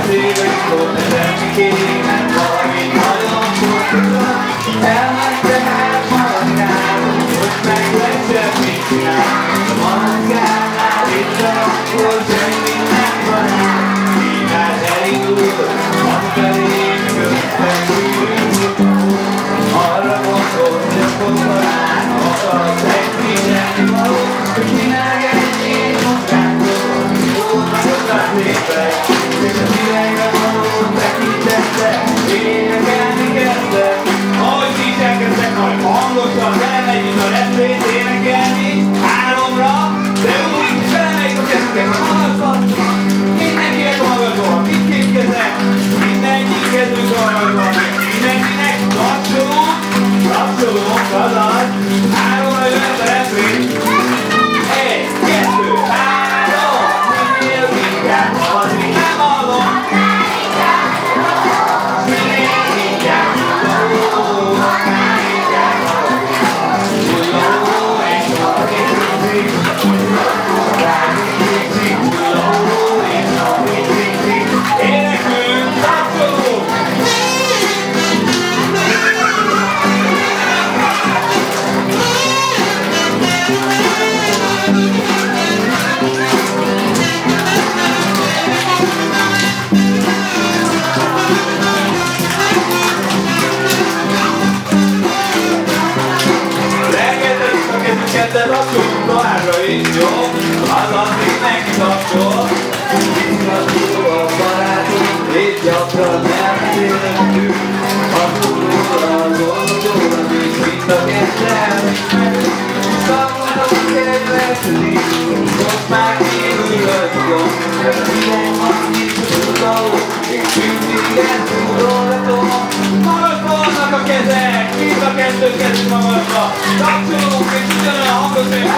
széles volt, de semmi kéne, valami nagyon fontosan. Elmentem el maradgálni, most meg lesz semmit csinál. A maradgálnál itt akkor semmi nem van. Így már elindult, afelé közben arra gondolt, hogy a fogalán akarsz egy mindenki való, hogy csinálják én munkánkról, jót nagyokat lépek, és a szívegre való tekintettek, énekelni kezdtek. Ahogy ti is elkezdtek majd hangosan, belemegyünk a refrét énekelni, 3-ra, de úgy is belemegyünk a kezüket a magasba, mindenkinek magasba, mindkét kezek, mindenki kezünk magasba, mindenkinek kapcsolunk, azaz, 3-ra jön a refrén. 1, 2, 3, minél inkább haladni nem hallom. Minél inkább hallom, minél inkább hallom. Hulló és napítzik, rágítzik, hulló és napítzik. Énekünk, kapcsolunk! De rakjunk továbbra is, jó? Azaz mindenki kapcsol. Igazul a barátunk, és gyakran elbeszélünk. Hasonlóra gondolod is, mint a ketten. Szakadok kedveslik, most már kívülöttünk. De a hideg van itt a tudaló, és mindig eltudolatom. Magasba vannak a kezek, mind a kettő kezünk magasba. Kapcsolunk és ugyanolyan hangot, hogy